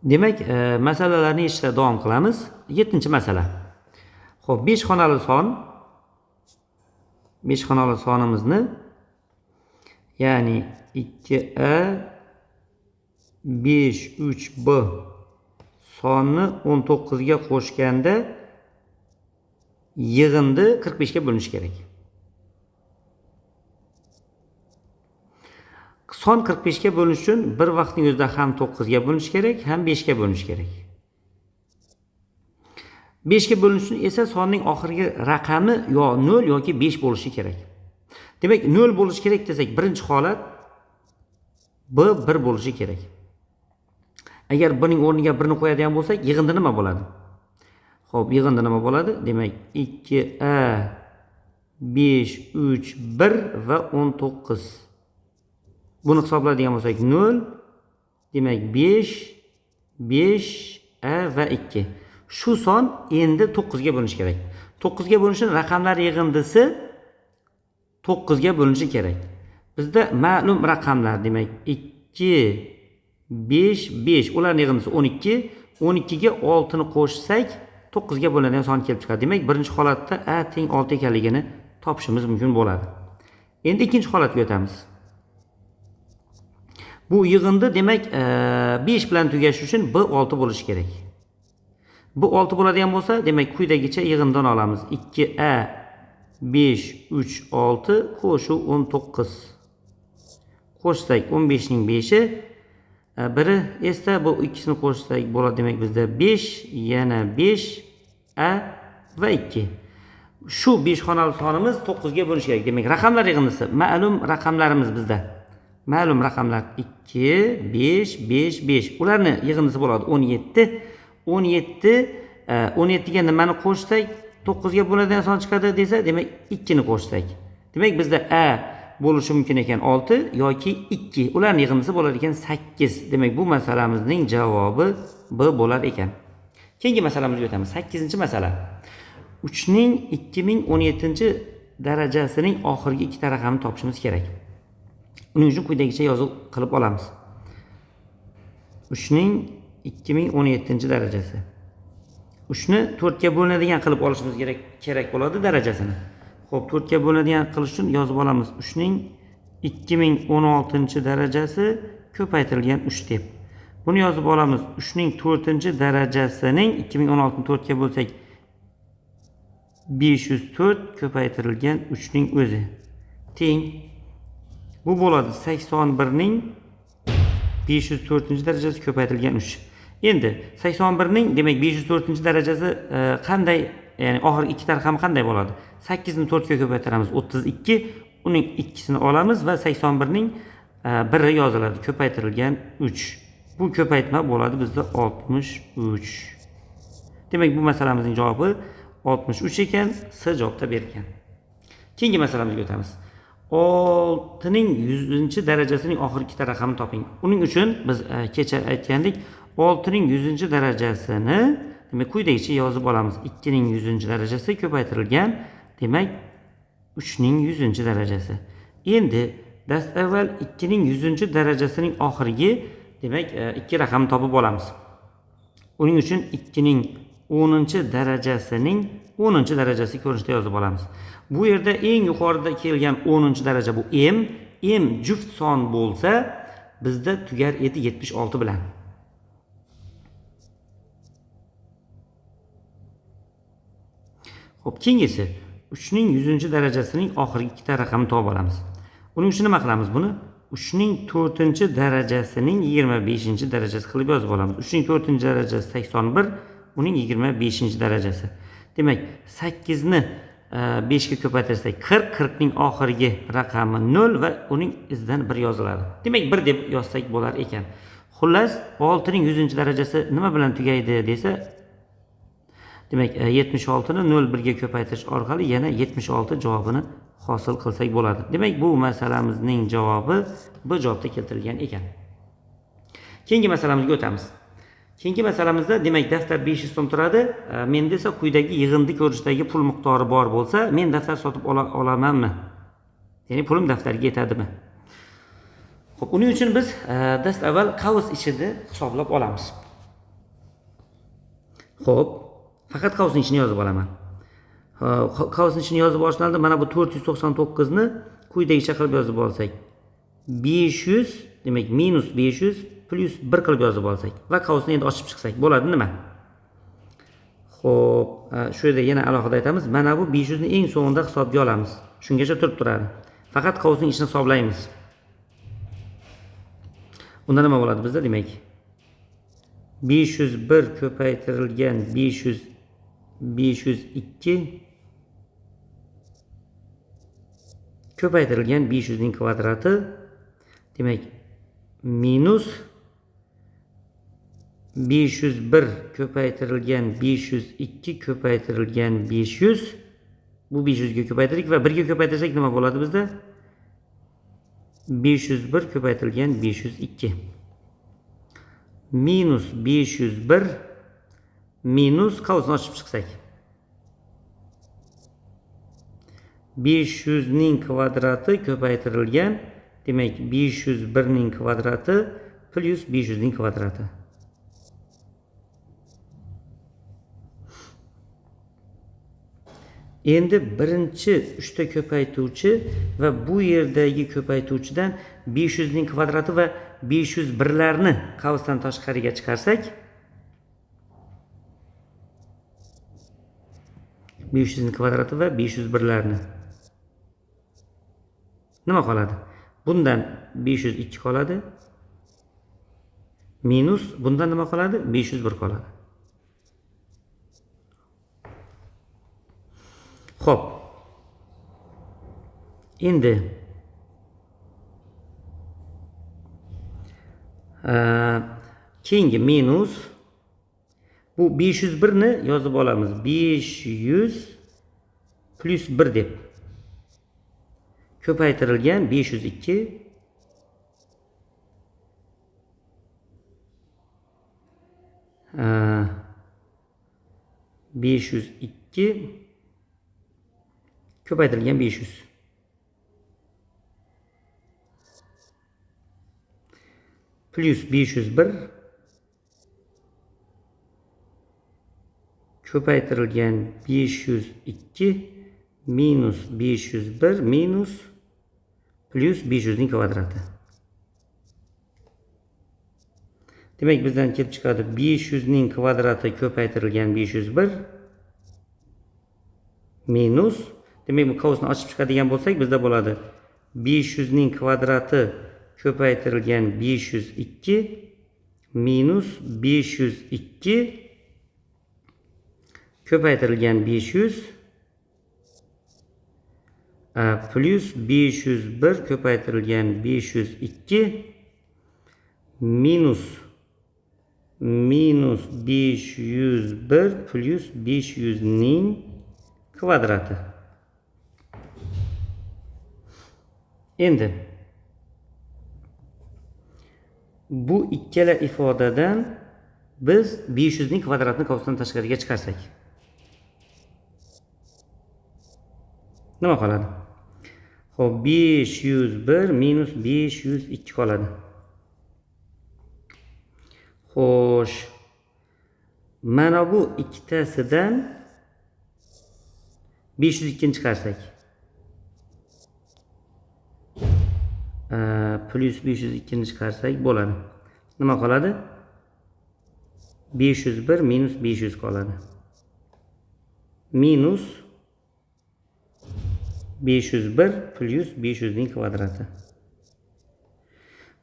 Demak, masalalarni yechishda davom qilamiz. 7-masala. Xo'p, 5 xonali son. 5 xonali sonimizni, ya'ni 2a 5 3b sonni 19 ga qo'shganda yig'indi 45 ga bo'linishi kerak. Son 45 ga bo'linish uchun bir vaqtning o'zida ham 9 ga bo'linish kerak, ham 5 ga bo'linish kerak. 5 ga bo'linish uchun esa sonning oxirgi raqami yo 0 yoki 5 bo'lishi kerak. Demak, 0 bo'lishi kerak desak, birinchi holat b 1 bo'lishi kerak. Agar buning o'rniga 1 ni qo'yadigan bo'lsak, yig'indi nima bo'ladi? Xo'p, yig'indi nima bo'ladi? Demak, 2a 5 3 1 va 19. Buni hisoblaydigan bo'lsak 0, demak 5, 5, a va 2. Shu son endi 9 ga bo'linishi kerak. 9 ga bo'linishning raqamlar yig'indisi 9 ga bo'linishi kerak. Bizda ma'lum raqamlar, demak 2, 5, 5, ularning yig'indisi 12. 12 ga 6 ni qo'shsak 9 ga bo'linadigan son kelib chiqadi. Demak, birinchi holatda a teng 6 ekanligini topishimiz mumkin bo'ladi. Endi ikkinchi holatga o'tamiz. Bu yig'indi demak 5 bilan tugashi uchun b 6 bo'lishi kerak. Bu 6 bo'ladigan bo'lsa, demak quyidagicha yig'indan olamiz. 2a 5 3 6 qo'shuv 19. Qo'shsak 15 ning 5i, biri esda, bu ikkisini qo'shsak bo'ladi, demak bizda 5, yana 5, a va 2. Shu 5 xonali sonimiz 9 ga bo'linishi kerak. Demak, raqamlar yig'indisi ma'lum raqamlarimiz bizda. Ma'lum raqamlar 2, 5, 5, 5. Ularni yig'indisi bo'ladi 17. 17 ga nimani qo'shsak 9 ga bo'ladigan son chiqadi desa, demak 2 ni qo'shsak. Demak, bizda a bo'lishi mumkin ekan 6 yoki 2. Ularning yig'indisi bo'lar ekan 8. Demak, bu masalamizning javobi b bo'lar ekan. Keyingi masalamizga o'tamiz. 8-masala. 3 ning 2017-darajasining oxirgi ikkita raqamini topishimiz kerak. Uning uchun quyidagicha yozuv qilib olamiz. 3 ning 2017-darajasi. 3 ni 4 ga bo'linadigan qilib olishimiz kerak bo'ladi darajasini. Xo'p, 4 ga bo'linadigan qilish uchun yozib olamiz. 3 ning 2016-darajasi ko'paytirilgan 3 deb. Buni yozib olamiz. 3 ning 4-darajasining 2016 ni 4 ga bo'lsak 504 ko'paytirilgan 3 ning o'zi teng. Bu bo'ladi 81 ning 504-darajasi ko'paytirilgan 3. Endi 81 ning demak 504-darajasi qanday, ya'ni oxirgi ikkita raqami qanday bo'ladi? 8 ni 4 ga ko'paytiramiz 32, uning ikkisini olamiz va 81 ning 1i yoziladi, ko'paytirilgan 3. Bu ko'paytma bo'ladi bizda 63. Demak, bu masalamizning javobi 63 ekan, S javobda berilgan. Keyingi masalamizga o'tamiz. 6 ning 100-darajasining oxirgi ikkita raqamini toping. Uning uchun biz kecha aytgandik, 6 ning 100-darajasini demak quyidagicha yozib olamiz. 2 ning 100-darajasi ko'paytirilgan, demak 3 ning 100-darajasi. Endi dastavval 2 ning 100-darajasining oxirgi demak ikki raqamni topib olamiz. Uning uchun 2 ning 10-darajasining 10-darajasi ko'rinishda yozib olamiz. Bu yerda eng yuqorida kelgan 10-daraja bu m juft son bo'lsa, bizda tugar edi 76 bilan. Xo'p, keyingisi 3 ning 100-darajasining oxirgi ikkita raqamini topib olamiz. Uning uchun nima qilamiz buni? 3 ning 4-darajasining 25-darajasi qilib yozib olamiz. 3 ning 4-darajasi 81, uning 25-darajasi. Demak, 8 ni 5 ga ko'paytirsak 40, 40 ning oxirgi raqami 0 va uning izidan 1 yoziladi. Demak, 1 deb yozsak bo'lar ekan. Xullas, 6 ning 100-darajasi nima bilan tugaydi desa, demak 76 ni 0 1 ga ko'paytirish orqali yana 76 javobini hosil qilsak bo'ladi. Demak, bu masalamizning javobi bu javobda keltirilgan ekan. Keyingi masalamizga o'tamiz. Keyingi masalamizda demak daftar 500 so'm turadi. Menda esa quyidagi yig'indi ko'rishdagi pul miqdori bor bo'lsa, men daftar sotib olamanmi? Ya'ni pulim daftarga yetadimi? Xo'p, uning uchun biz dastavval qavs ichida hisoblab olamiz. Xo'p, faqat qavsning ichini yozib olaman. Qavsning ichini yozib olishlarda mana bu 499 ni quyidagicha qilib yozib olsak, 500 demak minus 500 plus 1 qilib yozib olsak va qavsni endi ochib chiqsak bo'ladi nima? Xo'p, shu yerda yana alohida aytamiz. Mana bu 500 ni eng so'ngida hisobga olamiz. Shungacha turib turadi. Faqat qavsning ichini hisoblaymiz. Unda nima bo'ladi bizda? Demak 501 ko'paytirilgan 502 ko'paytirilgan 500 ning kvadrati demak minus 501 ko'paytirilgan 502 ko'paytirilgan 500 bu 500 ga ko'paytirdik va 1 ga ko'paytirsak nima bo'ladi bizda? 501 ko'paytirilgan 502 minus 501 minus qavsni ochib chiqsak 500 ning kvadrati ko'paytirilgan demak 501 ning kvadrati plus 500 ning kvadrati. Endi birinchi 3 ta ko'paytuvchi va bu yerdagi ko'paytuvchidan 500 ning kvadrati va 501 larni qavsdan tashqariga chiqarsak 500 ning kvadrati va 501 larni nima qoladi? Bundan 502 qoladi. Minus bundan nima qoladi? 501 qoladi. Xo'p. Endi keyingi minus bu 501 ni yozib olamiz. 500 plus 1 deb. Ko'paytirilgan 502 502 ko'paytirilgan 500 plus 501 ko'paytirilgan 502 minus 501 minus plus 500 ning kvadrati. Demak bizdan kelib chiqadi 500 ning kvadrati ko'paytirilgan 501 minus demak bu qavsni ochib chiqadigan bo'lsak bizda bo'ladi 500 ning kvadrati ko'paytirilgan 502 minus 502 ko'paytirilgan 500 plus 501 ko'paytirilgan 502 minus 501 plus 500 ning kvadrati. Endi bu ikkala ifodadan biz 500 ning kvadratini qavsdan tashqariga chiqarsak nima qoladi? Xo'p, 501 minus 502 qoladi. Xo'sh, mana bu ikkitasidan 502 ni chiqarsak plus 502 ni chiqarsak bo'ladi. Nima qoladi? 501 minus 500 qoladi. Minus 501 plus 500 ning kvadrati.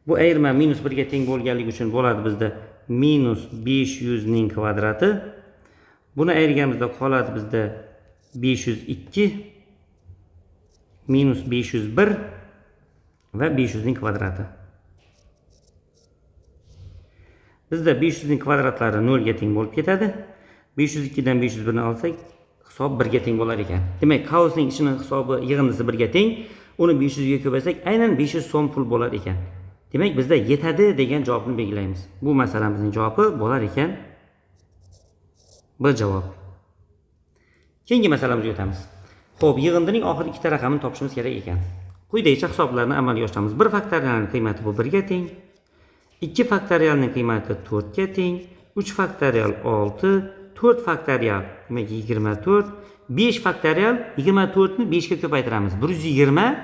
Bu ayirma minus 1 ga teng bo'lganligi uchun bo'ladi bizda minus 500 ning kvadrati. Buni ayirganimizda qoladi bizda 502 minus 501 va 500 ning kvadrati. Bizda 500 ning kvadratlari 0 ga teng bo'lib ketadi. 502 dan 501 ni olsak hisob 1 ga teng bo'lar ekan. Demak, qavsning ichini hisobi yig'indisi 1 ga teng. Uni 500 ga ko'paysak aynan 500 so'm pul bo'lar ekan. Demak, bizda yetadi degan javobni belgilaymiz. Bu masalamizning javobi bo'lar ekan B javob. Keyingi masalamizga o'tamiz. Xo'p, yig'indining oxirgi ikkita raqamini topishimiz kerak ekan. Quyidagicha hisoblarni amalga oshiramiz. 1 faktorialning qiymati bu 1 ga teng. 2 faktorialning qiymati 4 ga teng. 3 faktorial 6, 4 faktorial demak 24, 5 faktorial 24 ni 5 ga ko'paytiramiz. 120,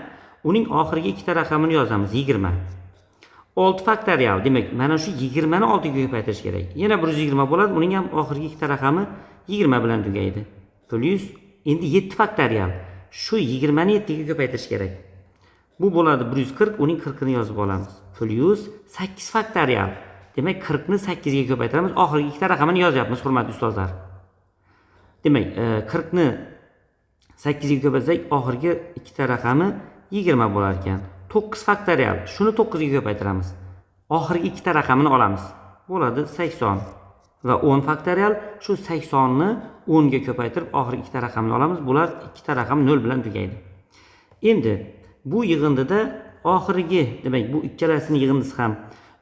uning oxirgi ikkita raqamini yozamiz 20. 6 faktorial demak mana shu 20 ni 6 ga ko'paytirish kerak. Yana 120 bo'ladi, uning ham oxirgi ikkita raqami 20 bilan tugaydi. Plus endi 7 faktorial. Shu 20 ni 7 ga ko'paytirish kerak. Bu bo'ladi 140, uning 40 ni yozib olamiz. Plus 8 faktorial. Demak 40 ni 8 ga ko'paytiramiz. Oxirgi ikkita raqamini yozyapmiz, hurmatli ustozlar. Demak 40 ni 8 ga ko'paytirsak, oxirgi ikkita raqami 20 bo'lar ekan. 9 faktorial. Shuni 9 ga ko'paytiramiz. Oxirgi ikkita raqamini olamiz. Bo'ladi 80. Va 10 faktorial. Shu 80 ni 10 ga ko'paytirib, oxirgi ikkita raqamni olamiz. Bular ikkita raqam 0 bilan tugaydi. Endi bu yig'indida oxirgi, demak bu ikkalasini yig'indisi ham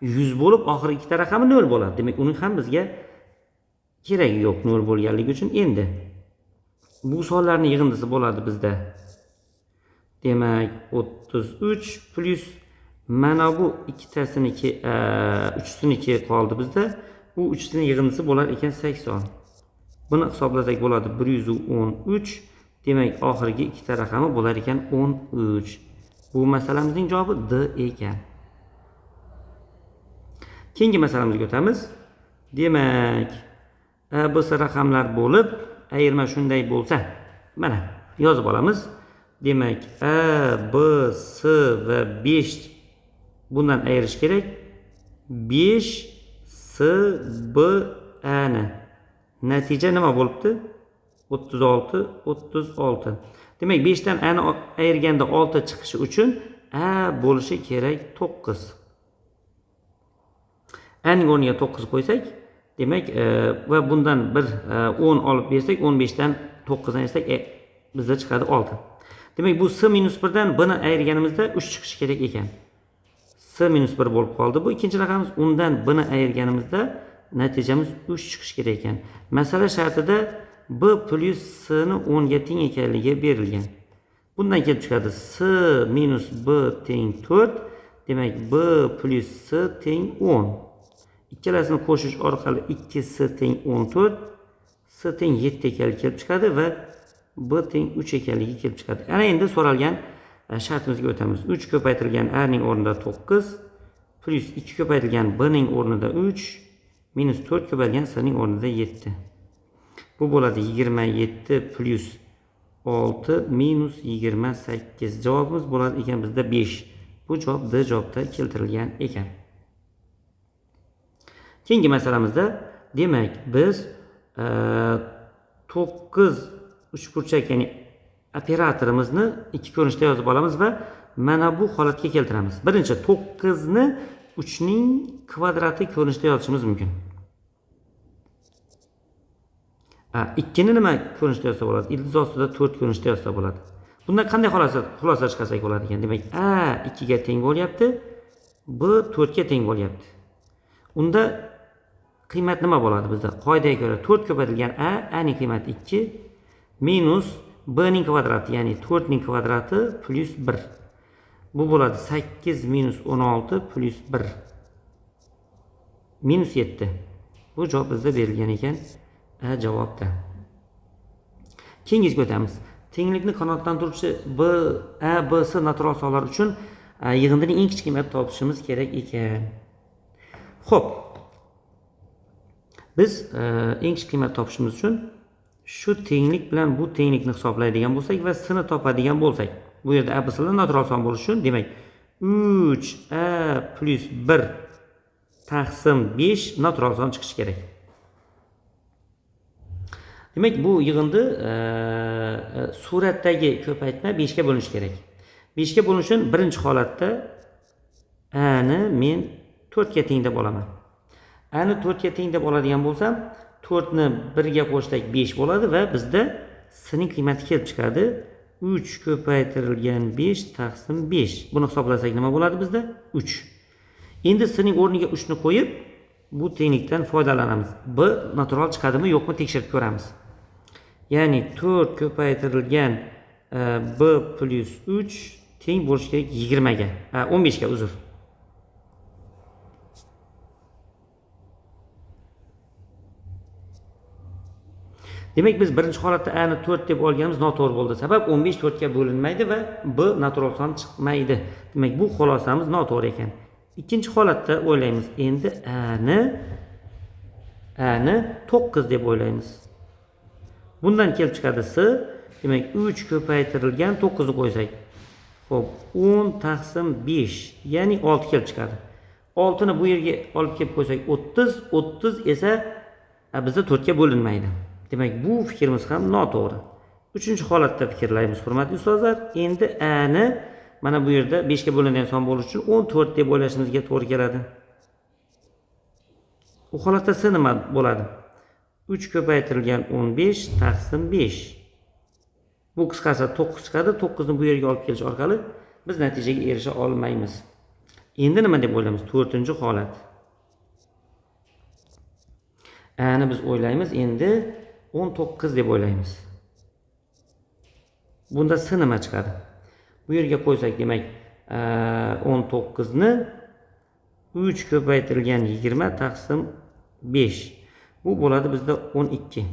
100 bo'lib, oxirgi ikkita raqami 0 bo'ladi. Demak, uning ham bizga keragi yo'q 0 bo'lganligi uchun. Endi bu sonlarning yig'indisi bo'ladi bizda. Demak, 33 plus mana bu ikkitasiniki, uchsiniki qoldi bizda. Bu uchsini yig'indisi bo'lar ekan 80. Buni hisoblasak bo'ladi 113. Demak, oxirgi ikkita raqami bo'lar ekan 13. Bu masalamizning javobi D ekan. Keyingi masalamizga o'tamiz. Demak, ABS raqamlar bo'lib, ayirma shunday bo'lsa, mana yozib olamiz. Demak, A, B, S va 5 bundan ayirish kerak. 5 S, B, A ni. Natija nima bo'libdi? 36, 36. Demak, 5 dan A ni ayirganda 6 chiqishi uchun A bo'lishi kerak 9. A ning o'rniga 9 qo'ysak, demak, va bundan bir 10 olib bersak, 15 dan 9 dan ayirsak, bizda chiqadi 6. Demak, bu S minus 1 dan B ni ayirganimizda 3 chiqishi kerak ekan. S minus 1 bo'lib qoldi. Bu ikkinchi raqamimiz. Undan B ni ayirganimizda natijamiz 3 chiqishi kerak ekan. Masala shartida B plus S ni 10 ga teng ekanligi berilgan. Bundan kelib chiqadi S minus B teng 4. Demak, B plus S teng 10. Ikkalasini qo'shish orqali 2S teng 14, S teng 7 ekanligi kelib chiqadi va B teng 3 ekanligi kelib chiqadi. Ana endi so'ralgan shartimizga o'tamiz. 3 ko'paytirilgan A ning o'rnida 9 plus 2 ko'paytirilgan B ning o'rnida 3 minus 4 ko'paytirilgan S ning o'rnida 7. Bu bo'ladi 27 plus 6 minus 28. Javobimiz bo'ladi ekan bizda 5. Bu javob D javobda keltirilgan ekan. Keyingi masalamizda, demak, biz 9 uchburchak, ya'ni operatorimizni ikki ko'rinishda yozib olamiz va mana bu holatga keltiramiz. Birinchi 9 ni 3 ning kvadrati ko'rinishda yozishimiz mumkin. 2 ni nima ko'rinishda yozsa bo'ladi? Ildiz ostida 4 ko'rinishda yozsa bo'ladi. Bundan qanday xulosa chiqarsak bo'ladi ekan? Demak, A 2 ga teng bo'lyapti, B 4 ga teng bo'lyapti. Unda qiymat nima bo'ladi bizda? Qoidaga ko'ra 4 ko'paytirilgan A ning qiymati 2 minus B ning kvadrati, ya'ni 4 ning kvadrati plus 1. Bu bo'ladi 8 minus 16 plus 1 minus 7. Bu javob bizda berilgan ekan A javobda. Keyingisiga o'tamiz. Tenglikni qanoatlantiruvchi A, B, S natural sonlar uchun yig'indining eng kichik qiymatini topishimiz kerak ekan. Xo'p. Biz eng kichik qiymat topishimiz uchun shu tenglik bilan bu tenglikni hisoblaydigan bo'lsak va S ni topadigan bo'lsak, bu yerda A, B, S'lar natural son bo'lishi uchun, demak, 3A plus 1 taqsim 5 natural son chiqishi kerak. Demak, bu yig'indi suratdagi ko'paytma 5 ga bo'linishi kerak. 5 ga bo'linish uchun birinchi holatda A ni men 4 ga teng deb olaman. A ni 4 ga teng deb oladigan bo'lsam, 4 ni 1 ga qo'shsak 5 bo'ladi va bizda S ning qiymati kelib chiqadi. 3 ko'paytirilgan 5 taqsim 5. Buni hisoblasak nima bo'ladi bizda? 3. Endi S ning o'rniga 3 ni qo'yib, bu tenglikdan foydalanamiz. B natural chiqadimi, yo'qmi tekshirib ko'ramiz. Ya'ni 4 ko'paytirilgan B plus 3 teng bo'lishi kerak 20 ga. 15 ga, uzr. Demak biz birinchi holatda a ni 4 deb olganimiz noto'g'ri bo'ldi. Sabab 15 4 ga bo'linmaydi va b natural son chiqmaydi. Demak bu xulosamiz noto'g'ri ekan. Ikkinchi holatda o'ylaymiz. Endi a ni 9 deb o'ylaymiz. Bundan kelib chiqadi s. Demak 3 ko'paytirilgan 9 ni qo'ysak. Xo'p, 10 taqsim 5, ya'ni 6 kelib chiqadi. 6 ni bu yerga olib kelib qo'ysak 30, 30 esa bizda 4 ga bo'linmaydi. Demak, bu fikrimiz ham noto'g'ri. Uchinchi holatda fikrlaymiz, hurmatli ustozlar. Endi a ni mana bu yerda 5 ga bo'linadigan son bo'lishi uchun 14 deb o'ylashimizga to'g'ri keladi. Bu holatda s nima bo'ladi? 3 ko'paytirilgan 15 taqsim 5. Bu qisqasi 9 chiqadi. 9 ni bu yerga olib kelish orqali biz natijaga erisha olmaymiz. Endi nima deb o'ylaymiz? 4-holat. A ni biz o'ylaymiz endi 19 deb o'ylaymiz. Bunda s nima chiqadi? Bu yerga qo'ysak, demak, 19 ni 3 ko'paytirilgan 20 taqsim 5. Bu bo'ladi bizda 12.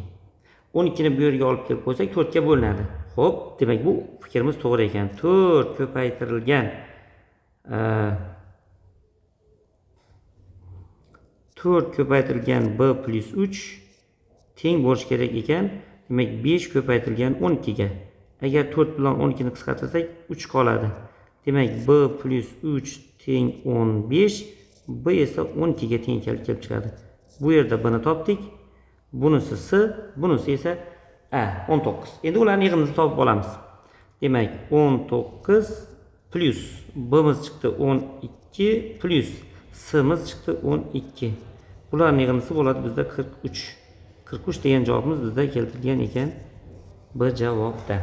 12 ni bu yerga olib kelib qo'ysak 4 ga bo'linadi. Xo'p, demak bu fikrimiz to'g'ri ekan. 4 ko'paytirilgan 4 ko'paytirilgan b plus 3 teng bo'lishi kerak ekan. Demak 5 ko'paytirilgan 12 ga. Agar 4 bilan 12 ni qisqartirsak 3 qoladi. Demak b plus 3 teng 15, b esa 12 ga teng kelib chiqadi. Bu yerda b ni topdik. Bunisi s, bunisi esa a 19. Endi ularning yig'inini topib olamiz. Demak 19 plus b miz chiqdi 12 plus s miz chiqdi 12. Bularning yig'inisi bo'ladi bizda 43. 43 degan javobimiz bizda keltirilgan ekan B javobda.